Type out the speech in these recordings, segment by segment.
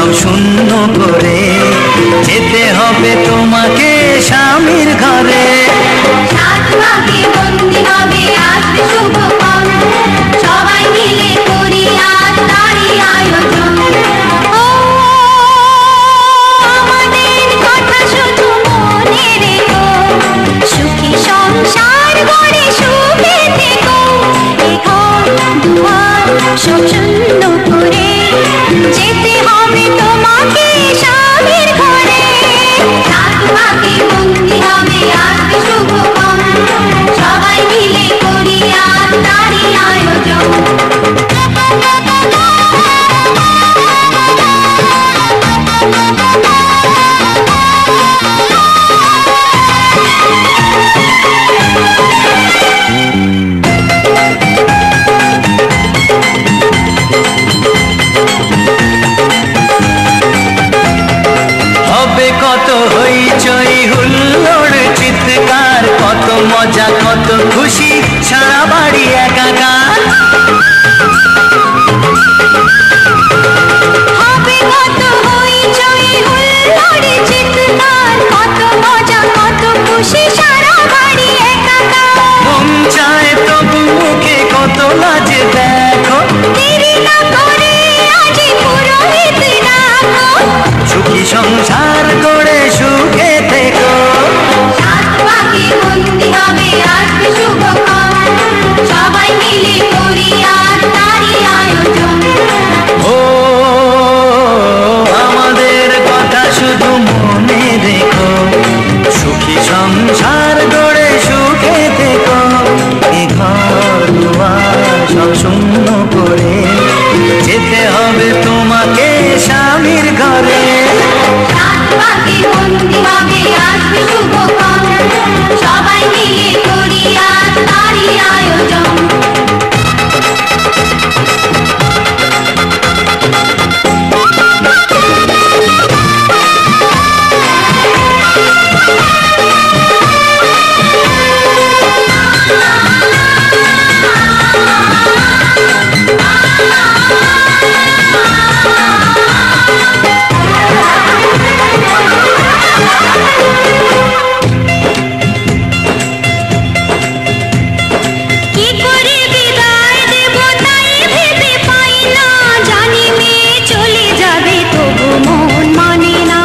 সব শূন্য করে যেতে হবে তোমাকে স্বামীর ঘরে। সাত ভাগে বন্দি হবে আসবে শুভক্ষণ, সবাই মিলে করি আজ তারই আয়োজন। ও আমাদের কথা শুধু মনে রেখো, সুখী সংসার গড়ে সুখে থেকো। এ ঘর দুয়ার সব শূন্য করে যেতে হবে তোমাকে স্বামীর ঘরে। সাত ভাগে বন্দি হবে আসবে শুভক্ষণ, সবাই মিলে করি আজ তারই আয়োজন। হবে কত হইচই হুল্লোড় চিৎকার, কত মজা কত খুশি সারা বাড়ি একাকার। হবে কত হইচই হুল্লোড় চিৎকার, কত মজা কত খুশি সারা বাড়ি একাকার। মন চায় তবু মুখে কত লাজে দেখো, দেরি না করে আজই পুরোহিত ডাকো। সুখী সংসার গড়ে সুখে থেকো। সাত ভাগে বন্দি হবে আসবে শুভক্ষণ, সবাই মিলে করি আজ তারই আয়োজন। ও আমাদের কথা শুধু মনে রেখো, সুখী সংসার গড়ে সুখে থেকো। এ ঘর দুয়ার সব শূন্য করে যেতে হবে তোমাকে স্বামীর ঘরে। সাত ভাগে বন্দি হবে আসবে শুভক্ষণ, সবাই মিলে করি আজ তারই আয়োজন। কি করে বিদায় দেব তাই ভেবে পাই না, জানি মেয়ে চলে যাবে তবু মন মানে না।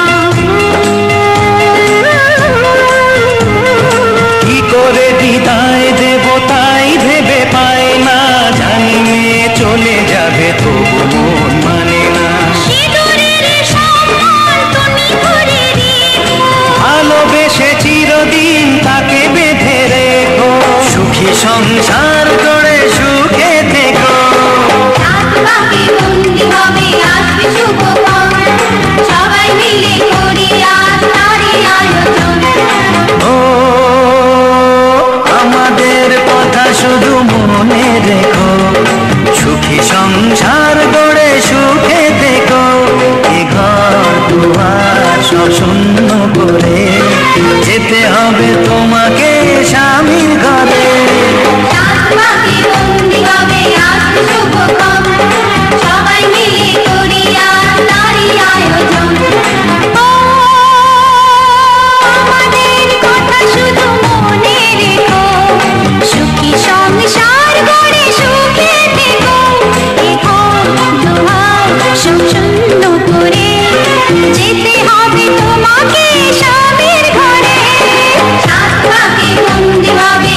কি করে বিদায় দেব তাই ভেবে পাই না, জানি মেয়ে চলে যাবে তবু মন মানে না। সিঁদুরের সম্মান তুমি করে রেখো, ভালোবেসে চিরদিন তাকে বেঁধে রেখো, সুখী সংসার গড়ে সুখে থেকো। সাত ভাগে বন্দি হবে আসবে শুভক্ষণ, সবাই মিলে করি আজ তারই আয়োজন। ও আমাদের কথা শুধু মনে রেখো, সুখী সংসার গড়ে সুখে থেকো। এ ঘর দুয়ার সব শূন্য করে যেতে হবে তোমাকে স্বামীর ঘরে। সাত ভাগে বন্দি হবে আসবে শুভক্ষণ, সবাই মিলে করি আজ তারই আয়োজন। ও আমাদের কথা শুধু মনে রেখো, সুখী সংসার গড়ে সুখে থেকো। এ ঘর দুয়ার সব শূন্য করে যেতে হবে তোমাকে স্বামীর ঘরে। সাত ভাগে বন্দি হবে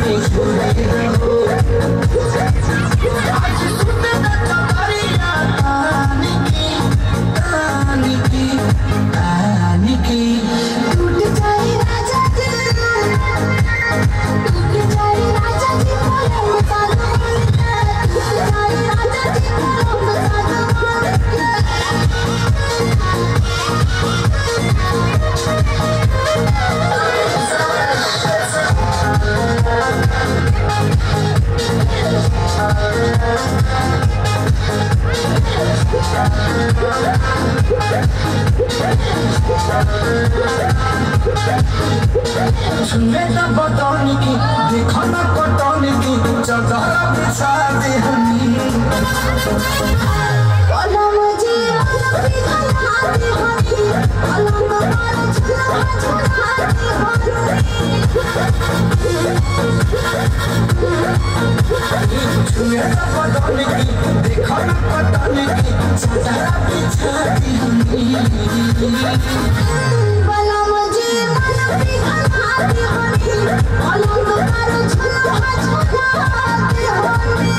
में घूमे रहो। आज सुनना तुम्हारिया कहानी की, कहानी की, कहानी की। टूट जाए राजा जी, टूट जाए राजा जी बोले मसाला टूट जाए राजा जी बोले सुने ना बताने की, देखो ना कटाने की, चादर बिछा दे हनी। बोला मुझे अलग बनाते हनी, अलग बार झूला झूलाते हनी। सुने ना बताने की, देखो ना कटाने की, चादर बिछा दे हनी। बोला मुझे अलग बनाते हनी, अलग बार झूला झूलाते हनी।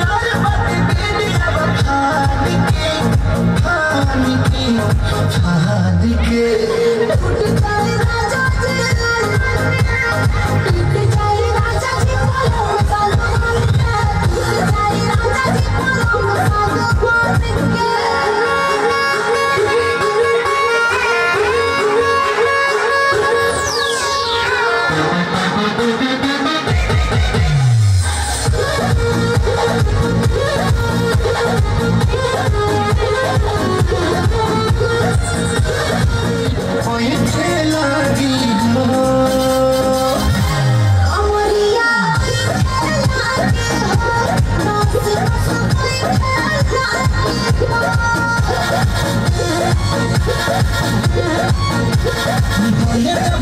यार बात तेरी अब खाने की, खाने की, खाने के। टूट जाए राजा जी, टूट जाए राजा जी बोलो मसाला टूट जाए राजा जी बोलो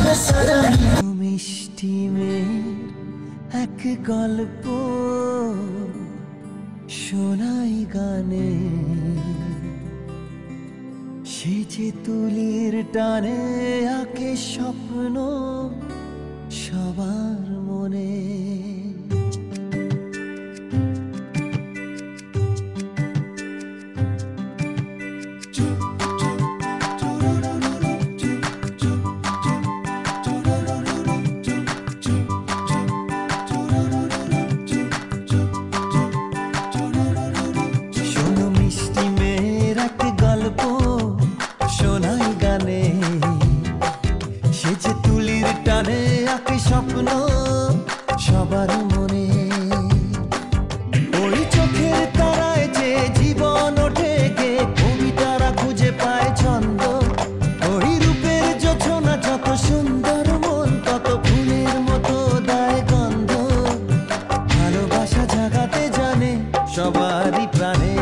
मसाला মিষ্টি মেয়ের এক গল্প শোনাই গানে, সে যে তুলির টানে আঁকে স্বপ্ন সবার মনে। স্বপ্ন সবার মনে, ওই চোখের তারায় যে জীবন ওঠে গে, কবিতারা খুঁজে পায় ছন্দ। ওই রূপের জোছনা যত সুন্দর, মন তত ফুলের মতো দেয় গন্ধ। ভালোবাসা জাগাতে জানে সবারই প্রাণে,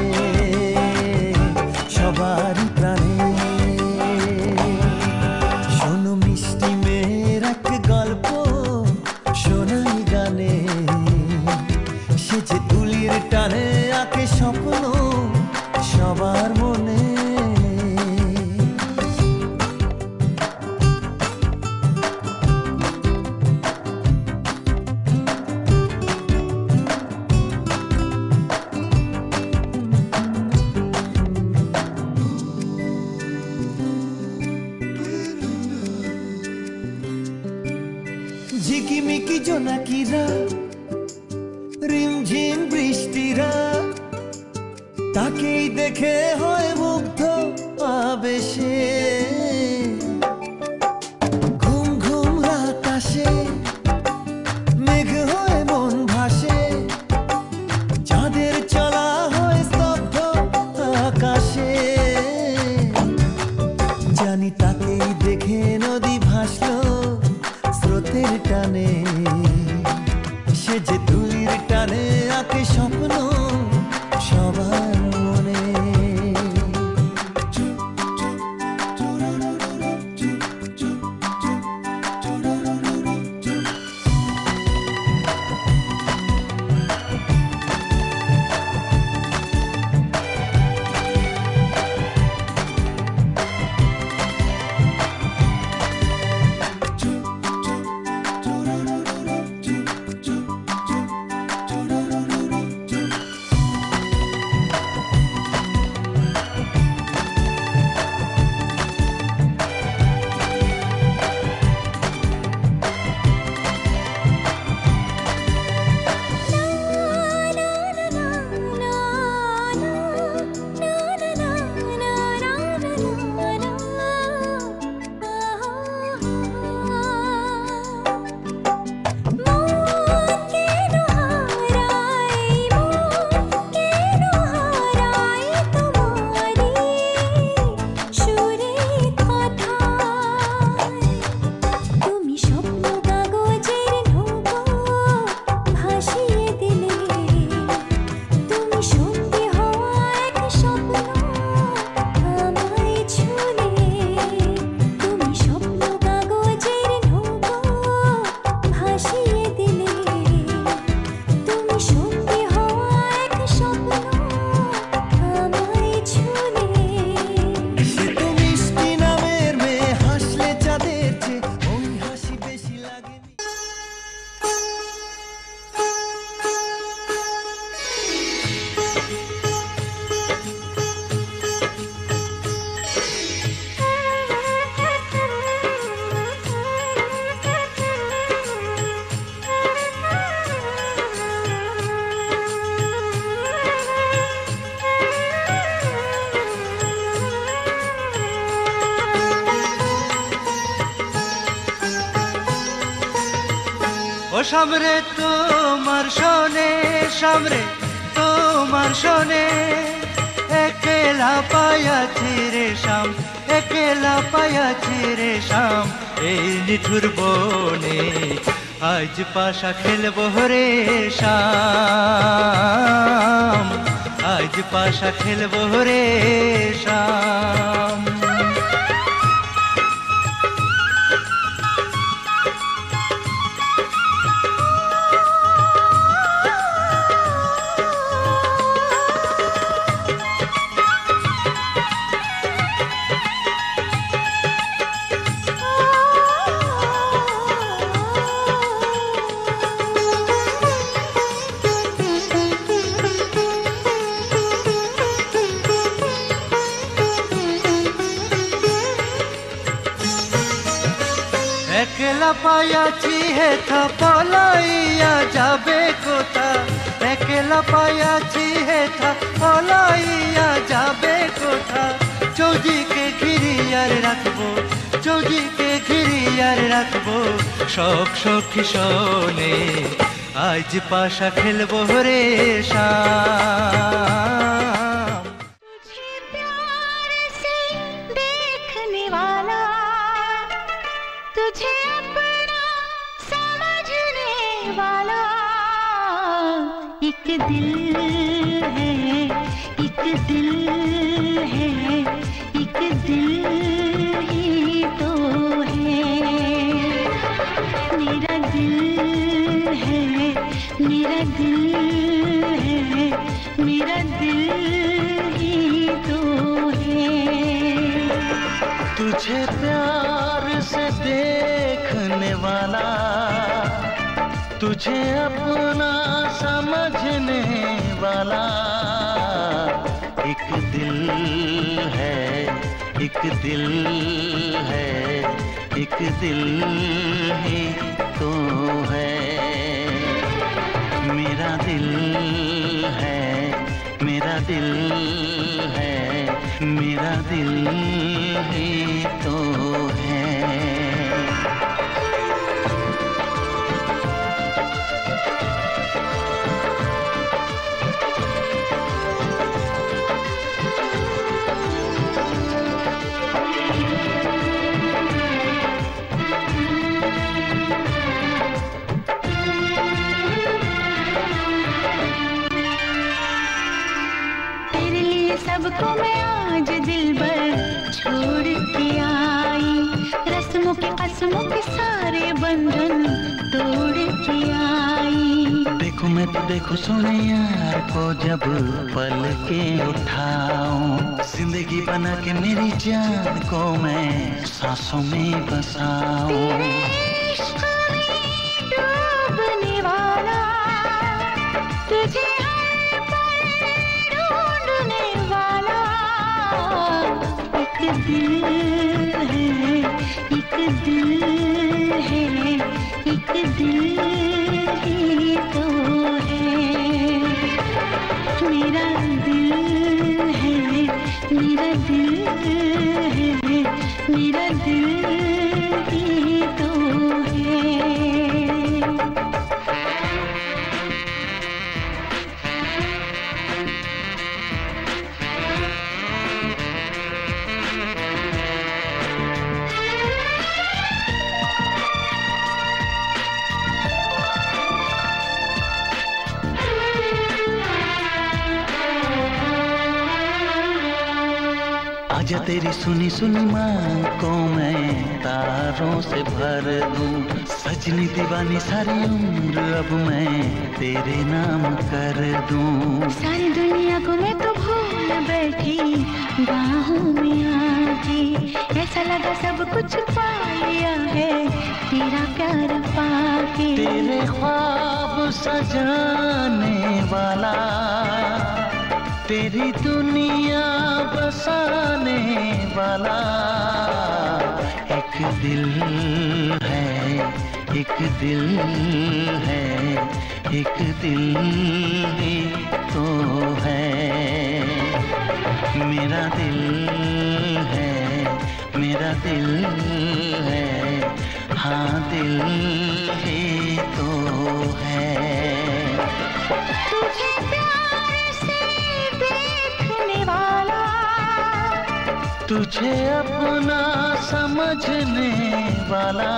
সবারই প্রাণে। শোনো মিষ্টি মেয়ের এক গল্প শোনাই গানে, সে যে তুলির টানে আঁকে স্বপ্ন সবার মনে। ঝিকিমিকি জোনাকিরা, রিমঝিম বৃষ্টিরা, তাকেই দেখে হয় মুগ্ধ আবেশে। ঘুম ঘুম রাত আসে, মেঘ হয়ে মন ভাসে, চাঁদের চলা হয় স্তব্ধ আকাশে। জানি তাকেই দেখে নদী ভাসলো স্রোতের টানে, সে যে তুলির টানে আঁকে স্বপ্ন সবার মনে। ও সামরে তোমার শোনে, সামরে তোমার শোনে, একলা পায়াছি রে শাম, একলা পায়াছি রে শাম, এই নিঠুর বনে আজ পাশা খেলবো রে শাম, আজ পাশা খেলবো রে শাম। একলা পায়াছি হেথা পলাইয়া যাবে কোথা, একলা পায়াছি হেথা পলাইয়া যাবে কোথা, চৌজিকে ঘিরিয়ার রাখবো, চৌজিকে ঘিরিয়ার রাখবো, সব সখী শোনে আজ পাশা খেলবো রে শাম। तुझे प्यार से देखने वाला, तुझे अपना समझने वाला, एक दिल है, एक दिल है, एक दिल ही तो है, मेरा दिल है, मेरा दिल है, मेरा दिल ही तो है। तुझे प्यार से देखने वाला, तुझे अपना समझने वाला, एक दिल है, एक दिल है, एक दिल ही तो है, मेरा दिल है, मेरा दिल है, मेरा दिल ही तो है। तेरे लिए सबको मैं आज दिल भर छोड़ के आई, रस्मों के कसमों के सारे बंधन तोड़ के आई। देखो मैं तो देखो सोने यार को जब पल के उठाऊं, जिंदगी बना के मेरी जान को मैं सांसों में बसाऊं। तेरे इश्क में डूबने वाला, तुझे हर पल ढूंढने वाला, एक दिल है, एक दिल है, एक दिल ही तो है, मेरा दिल है, मेरा दिल है, मेरा दिल ही तो है। आजा तेरी सुनी सुनी मांग को मैं तारों से भर दूं, सजनी दीवानी सारी उम्र अब मैं तेरे नाम कर दूं। सारी दुनिया को मैं तो भूल बैठी बाहों में आके, ऐसा लगा सब कुछ पा लिया है तेरा प्यार पाके। तेरे ख्वाब सजाने वाला, तेरी दुनिया बसाने वाला, एक दिल है, एक दिल है, एक दिल ही तो है, मेरा दिल है, मेरा दिल है, हाँ दिल ही तो तुझे अपना समझने वाला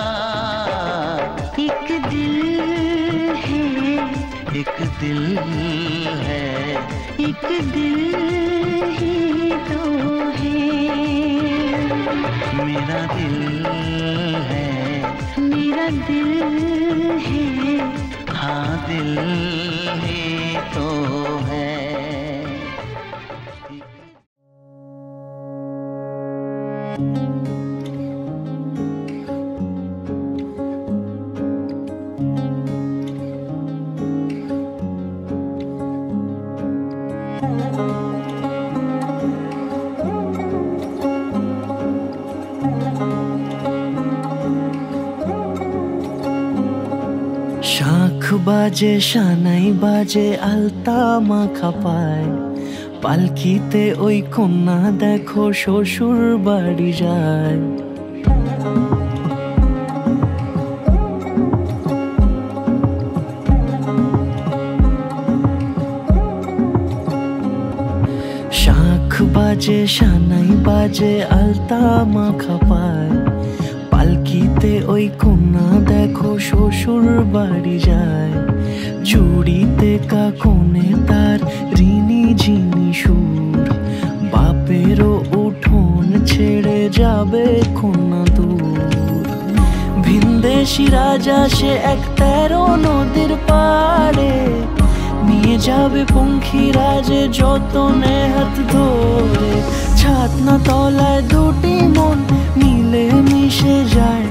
एक दिल है, एक दिल है, एक दिल ही तो है। मेरा दिल है, मेरा दिल है, हाँ दिल ही तो है। শাঁখ বাজে সানাই বাজে আলতা মাখা পায়, পালকিতে ওই কন্যা দেখো শ্বশুর বাড়ি যায়। শাঁখ বাজে সানাই বাজে আলতা মাখা পায়, পালকিতে ওই কন্যা দেখো শ্বশুর বাড়ি যায়। চুড়িতে কাকনে তার ঋণী ঝিনি সুর, বাপেরও উঠোন ছেড়ে যাবে কন্যা দূর। ভিনদেশি রাজা সে এক 13 নদীর পাড়ে, নিয়ে যাবে পঙ্খিরাজে যতনে হাত ধরে। ছাতনা তলায় দুটি মন মিলে মিশে যায়,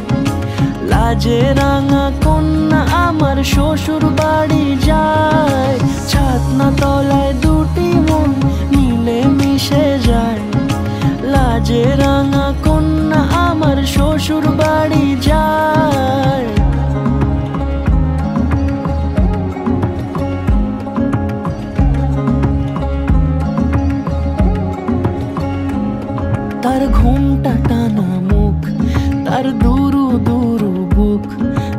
লাজে রাঙা কন্যা আমার শ্বশুর বাড়ি যায়। ছাতনা তলায় দুটি মন মিলে মিশে যায়, লাজে রাঙা কন্যা আমার শ্বশুর বাড়ি যায়। তার ঘুমটা টানা মুখ, তার দুরু দুরু বুক,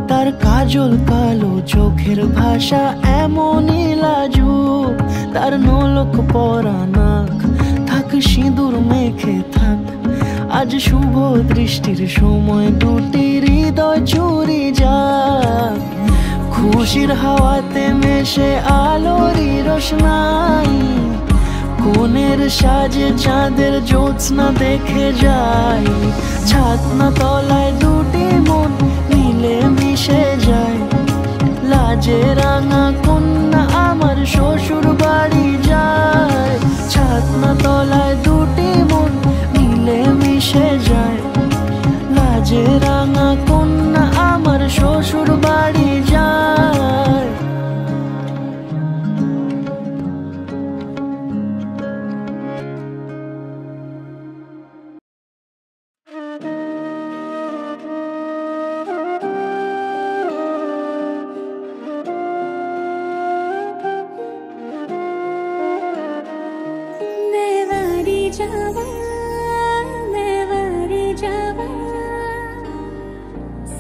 তার কাজল কালো চোখের ভাষা এমনই লাজুক। তার নোলক পরা নাক, থাক সিঁদুর মেখে থাক, আজ শুভ দৃষ্টির সময় দুটি হৃদয় চুরি যাক। খুশির হাওয়াতে মেশে আলোরই রোশনাই, কোণের সাজে চাঁদের জ্যোৎস্না দেখে যাই। ছাতনা তলায় দুটি মন মিলে মিশে যায়, লাজে রাঙা কন্যা আমার শ্বশুর বাড়ি যায়। ছাতনা তলায় দুটি মন মিলে মিশে যায়, লাজে রাঙা কন্যা আমার শ্বশুর বাড়ি যায়।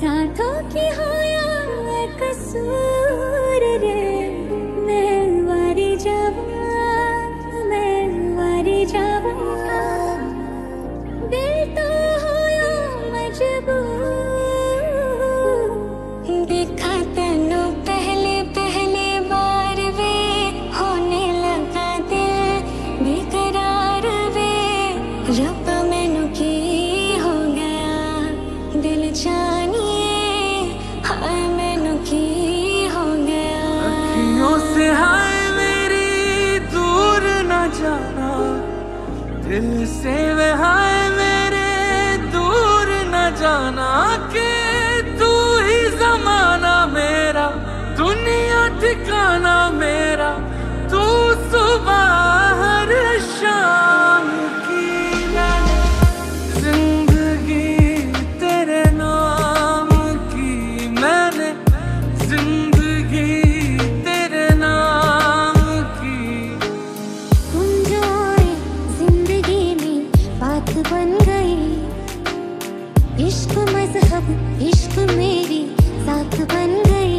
साथों की हो या कसूर रे, मैं वारी जावा, दिल तो हो या मजबूर। देखा तेनू पहले बार वे, होने लगा दिल बेकरार वे। रब मैनू की हो गया दिल जानिए, हाय मैनू की हो गया। अखियों से हाय मेरी दूर न जाना, दिल से वे हाय मेरे दूर न जाना। कि तू ही जमाना मेरा, दुनिया ठिकाना मेरा, तू सुबह हर शाम की। मैंने जिंदगी तेरे नाम की, मैंने जिंदगी तेरे नाम की। तुम जो आए जिंदगी में बात बन गई, इश्क मजहब इश्क मेरी साथ बन गई।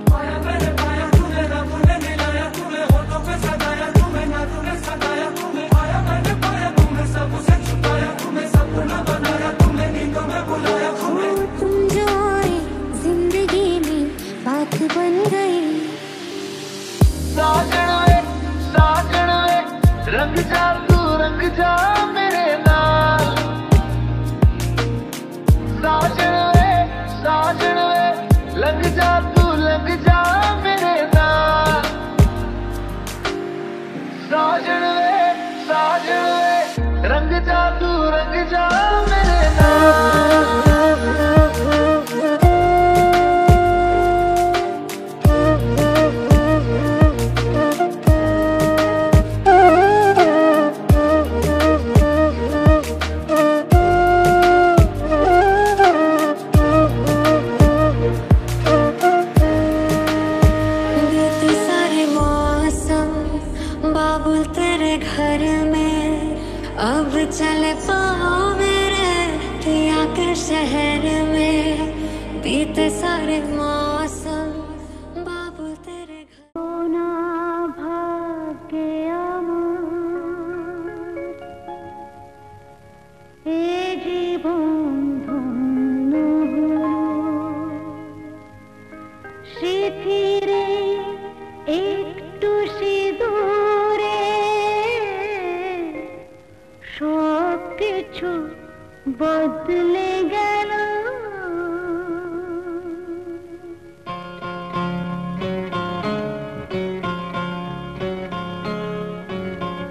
पाया मैंने पाया तूने, रब ने मिलाया तूने, होठों पे सजाया तूने, ना तूने सजाया तूने। पाया मैंने पाया तूने, सब उसे शहर में बीते सारे मौसम बाबू तेरे घर ना भाग्य ए जीवन धन्य स्मृतिरे एकटू सिंदूरे सबकिछु बदले गेल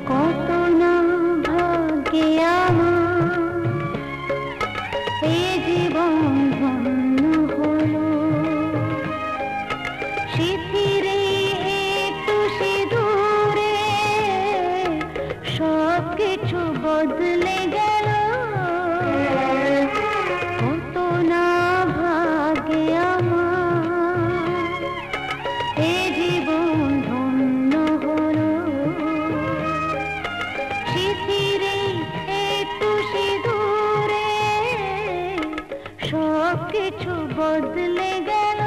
कत ना भाग्ये आमार ए जीवन धन्य हलो स्मृतिरे एकटू सिंदूरे सबकिछु बदले गेल बदले गेल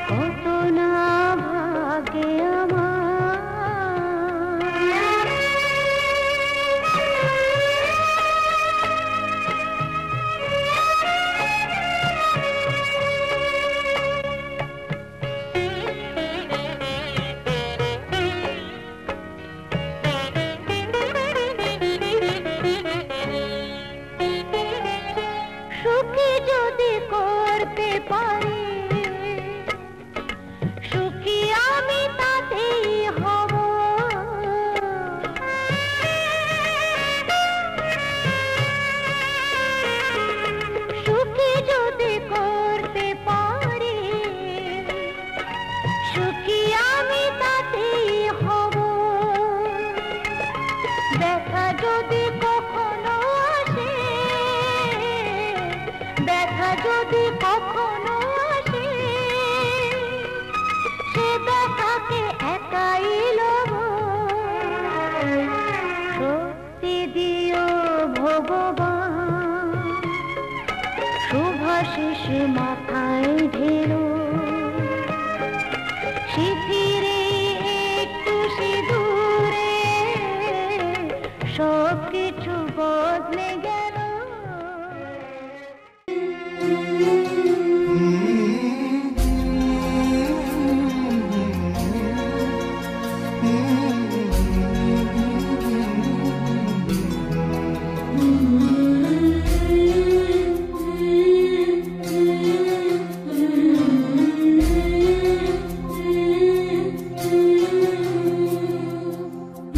कत ना भाग्ये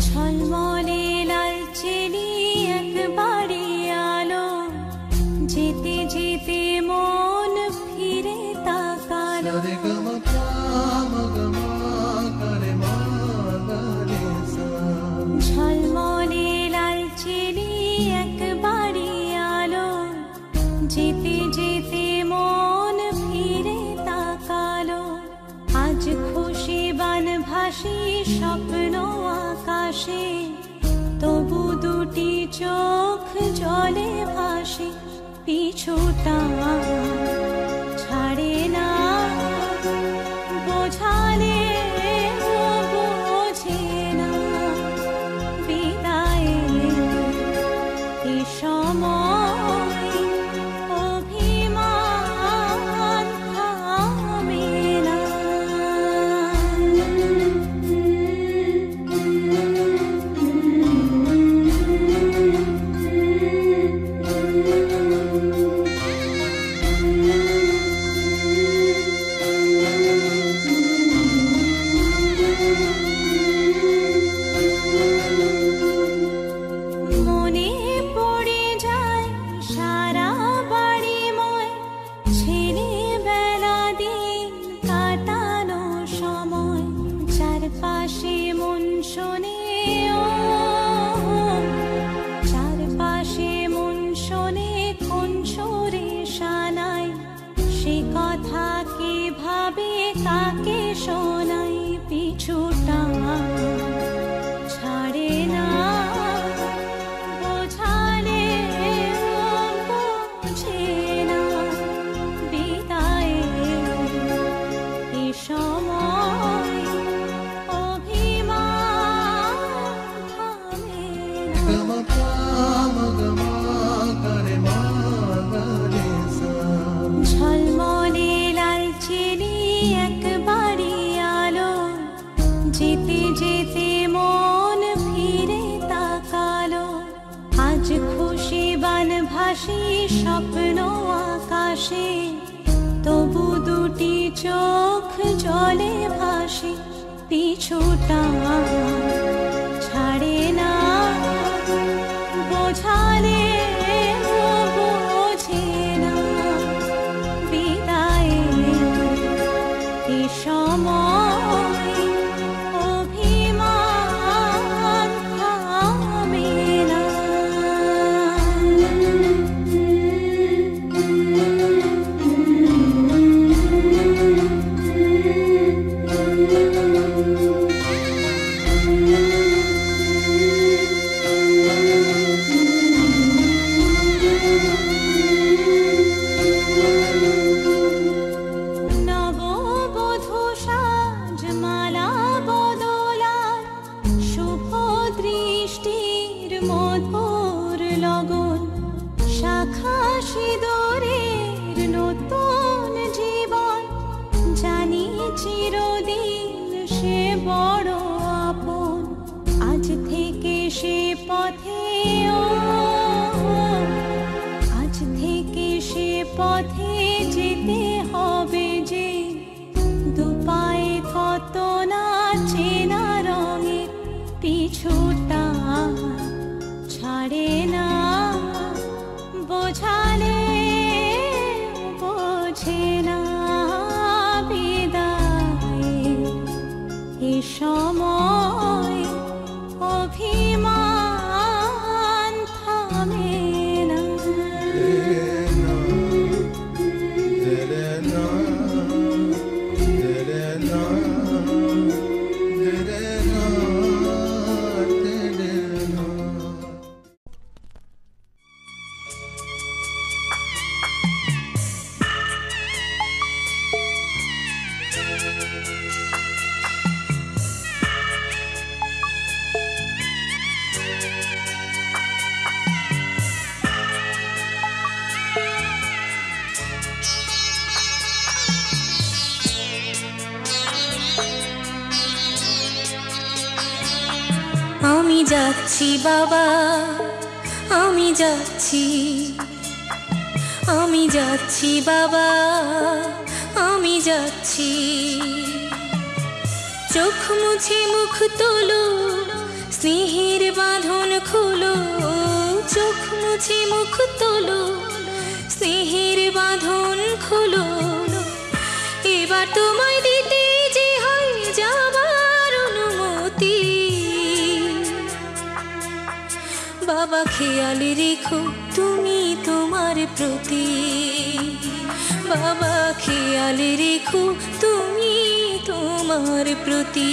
ঝলমলে লাল চিনি একবারে একবারই আলো, যেতে যেতে মন ফিরে তাকালো। আজ খুশি বানভাসি স্বপ্ন আকাশে, তবু দুটি চোখ জলে ভাসে। পিছুটা ছাড়ে না, বোঝালে বোঝে না। বিদায়ের এ সময় অভিমান থামে না। মনে পড়ে যায় সারা বাড়িময় ছেলেবেলা দিন কাটানো সময়। চারপাশে মন শোনে, চারপাশে মন শোনে কোন সুরে শানায়। সে কথা কিভাবে কাকে শোনাই? পিছুটা ছাড়ে না, বোঝালে বোঝে না। বিদায়ের এ সময় অভিমান থামে না। ঝলমলে লাল চিনি একবারই আলো, যেতে যেতে মন ফিরে তাকালো। আজ খুশি বানভাসি স্বপ্ন আকাশে, তবু দুটি চোখ জলে ভাসে। পিছুটা ছাড়ে না, বোঝালে বোঝে না। বিদায়ের এ সময় অভিমান থামে না। নববধূ সাজমালা বদলায়, শুভ দৃষ্টির মধুর লগন। শাখা সিঁদুরের নতুন জীবন, জানি চিরদিন সে বড় আপন। আজ থেকে সে পথে, আজ থেকে সে পথে যেতে হবে যে। দুপায়ে কত না চেনা রঙের, পিছুটা ছাড়ে না, বোঝালে বোঝে না। বিদায়ের এ সময় অভিমান থামে না। আমি যাচ্ছি বাবা, আমি যাচ্ছি, আমি যাচ্ছি বাবা, আমি যাচ্ছি। চোখ মুছে মুখ তোলো, স্নেহের বাঁধন খুলো। চোখ মুছে মুখ তোলো, স্নেহের বাঁধন খুলো। এবার তোমায় দিতে যে হয় যাবার অনুমতি। বাবা খেয়াল রেখো তুমি তোমার প্রতি, বাবা খেয়াল রেখো তুমি তোমার প্রতি।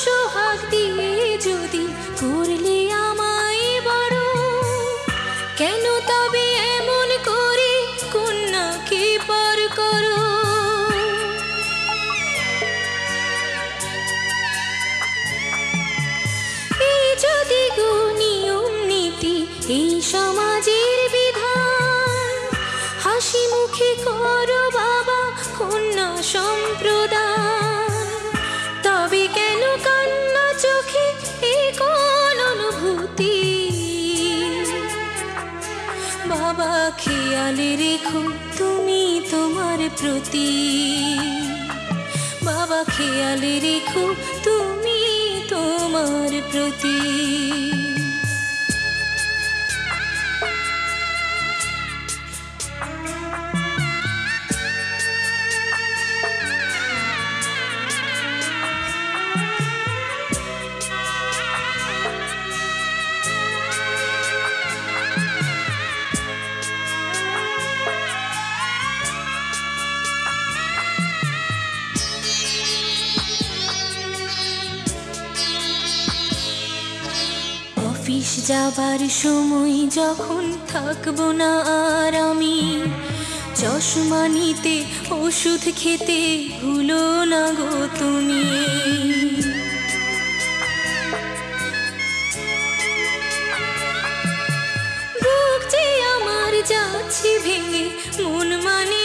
সোহাগ দিয়ে যদি করলে আমায় বড়, কেন তবে এমন করে কন্যাকে পর করো? এই যদি গো নিয়ম নীতি এই সমাজের বিধান, হাসি মুখে করো বাবা কন্যা সম্প্রদান, তবে কেন কান্না চোখে এই কোন অনুভূতি? বাবা খেয়াল রেখো তুমি তোমার প্রতি, বাবা খেয়াল রেখো তুমি তোমার প্রতি। অফিস যাবার সময় যখন থাকবো না আর আমি, চশমা নিতে ওষুধ খেতে ভুলো না গো তুমি। বুক যে আমার যাচ্ছে ভেঙে মন মানে